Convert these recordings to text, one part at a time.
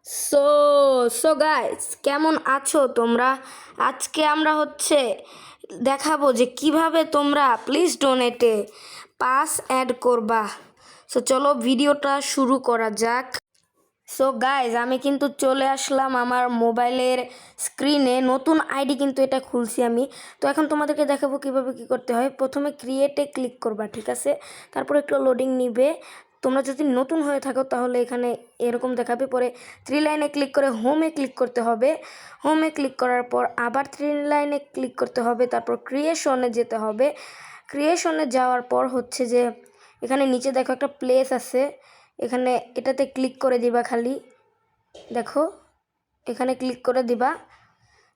So so guys, কেমন আছো তোমরা? আজকে আমরা দেখাবো যে কিভাবে তোমরা প্লিজ ডোনেটে পাস অ্যাড করবা। সো চলো ভিডিওটা শুরু করা যাক। সো গাইজ, আমি কিন্তু চলে আসলাম আমার মোবাইলের স্ক্রিনে। নতুন আইডি কিন্তু এটা খুলছি আমি। তো এখন তোমাদেরকে দেখাবো কিভাবে কি করতে হয়। প্রথমে ক্রিয়েটে ক্লিক করবা, ঠিক আছে? তারপর একটু লোডিং নিবে। তোমরা যদি নতুন হয়ে থাকো তাহলে এখানে এরকম দেখাবে। পরে 3 লাইনে ক্লিক করে হোমে ক্লিক করতে হবে। হোমে ক্লিক করার পর আবার 3 লাইনে ক্লিক করতে হবে। তারপর ক্রিয়েশনে যেতে হবে। ক্রিয়েশনে যাওয়ার পর যে এখানে নিচে দেখো একটা প্লেস আছে, এখানে এটাতে ক্লিক করে দিবা। খালি দেখো এখানে ক্লিক করে দিবা।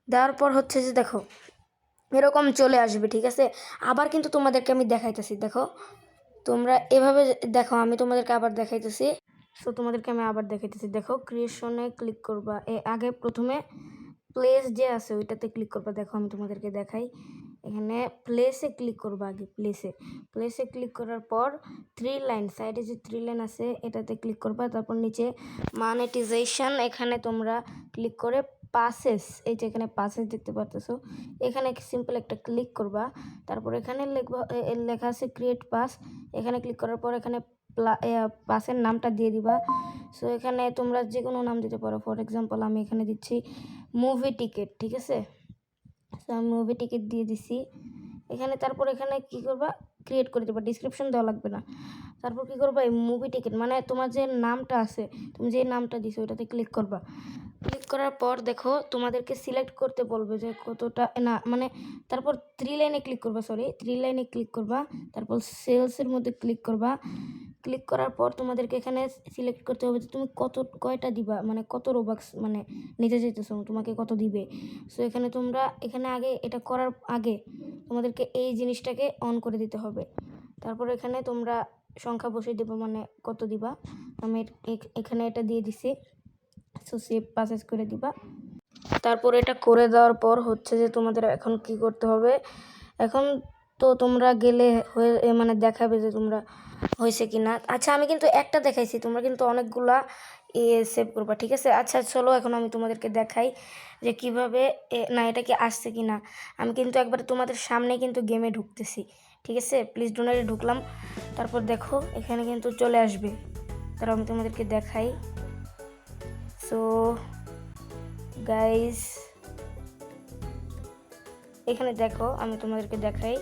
দেওয়ার পর যে দেখো এরকম চলে আসবে, ঠিক আছে? আবার কিন্তু তোমাদেরকে আমি দেখাইতেছি, দেখো তোমরা এভাবে দেখো। আমি তোমাদেরকে আবার দেখাইতেছি। সো তোমাদেরকে আমি আবার দেখাইতেছি, দেখো ক্রিয়েশনে ক্লিক করবা। আগে প্রথমে প্লেস যে আছে ওইটাতে ক্লিক করবা। দেখো আমি তোমাদেরকে দেখাই। এখানে প্লেসে ক্লিক করবা। আগে প্লেসে ক্লিক করার পর 3 লাইন, সাইডে যে 3 লাইন আছে এটাতে ক্লিক করবা। তারপর নিচে মনিটাইজেশন, এখানে তোমরা ক্লিক করে পাসেস, এই যে এখানে পাসেস দেখতে পারতেছো, এখানে সিম্পল একটা ক্লিক করবা। তারপর এখানে লেখা আছে ক্রিয়েট পাস, এখানে ক্লিক করার পর এখানে পাসের নামটা দিয়ে দিবা। সো এখানে তোমরা যে কোনো নাম দিতে পারো। ফর এক্সাম্পল আমি এখানে দিচ্ছি মুভি টিকিট, ঠিক আছে? সো আমি মুভি টিকিট দিয়ে দিছি এখানে। তারপর এখানে কি করবা, ক্রিয়েট করে দেবা। ডিসক্রিপশন দেওয়া লাগবে না। তারপর কি করবা, এই মুভি টিকিট মানে তোমার যে নামটা আছে, তুমি যে নামটা দিছো ওইটাতে ক্লিক করবা। ক্লিক করার পর দেখো তোমাদেরকে সিলেক্ট করতে বলবে যে কতটা না, মানে তারপর 3 লাইনে ক্লিক করবা। 3 লাইনে ক্লিক করবা। তারপর সেলসের মধ্যে ক্লিক করবা। ক্লিক করার পর তোমাদেরকে এখানে সিলেক্ট করতে হবে যে তুমি কয়টা দিবা, মানে কত রোবাক্স মানে নিতে চাইতেছো, তোমাকে কত দিবে। সো এখানে আগে এটা করার আগে তোমাদেরকে এই জিনিসটাকে অন করে দিতে হবে। তারপর এখানে তোমরা সংখ্যা বসিয়ে দেবো, মানে কত দিবা। আমি এখানে এটা দিয়ে দিছি। সো সেভ পাসেস করে দিবা। তারপর এটা করে দেওয়ার পর যে তোমাদের এখন কি করতে হবে। এখন তো তোমরা গেলে মানে দেখাবে যে তোমরা হয়েছে কি না। আচ্ছা, আমি কিন্তু একটা দেখাইছি, তোমরা কিন্তু অনেকগুলা সেভ করবা, ঠিক আছে? আচ্ছা চলো এখন আমি তোমাদেরকে দেখাই যে কিভাবে না এটা কি আসছে কি না। আমি কিন্তু একবার তোমাদের সামনে কিন্তু গেমে ঢুকতেছি, ঠিক আছে? প্লিজ ডোনারে ঢুকলাম। তারপর দেখো এখানে কিন্তু চলে আসবে। তারপর আমি তোমাদেরকে দেখাই। সো গাইস, এখানে দেখো আমি তোমাদেরকে দেখাই।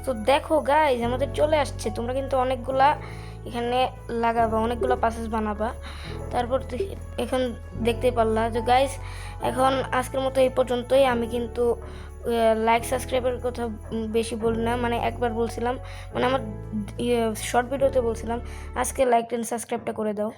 তো দেখো গাইজ, আমাদের চলে আসছে। তোমরা কিন্তু অনেকগুলা এখানে লাগাবা, অনেকগুলো পাসেস বানাবা। তারপর এখন দেখতে পারলা যে গাইজ, এখন আজকের মতো এই পর্যন্তই। আমি কিন্তু লাইক সাবস্ক্রাইবের কথা বেশি বলি না, মানে একবার বলছিলাম, মানে আমার শর্ট ভিডিওতে বলছিলাম। আজকে লাইক এন্ড সাবস্ক্রাইবটা করে দাও।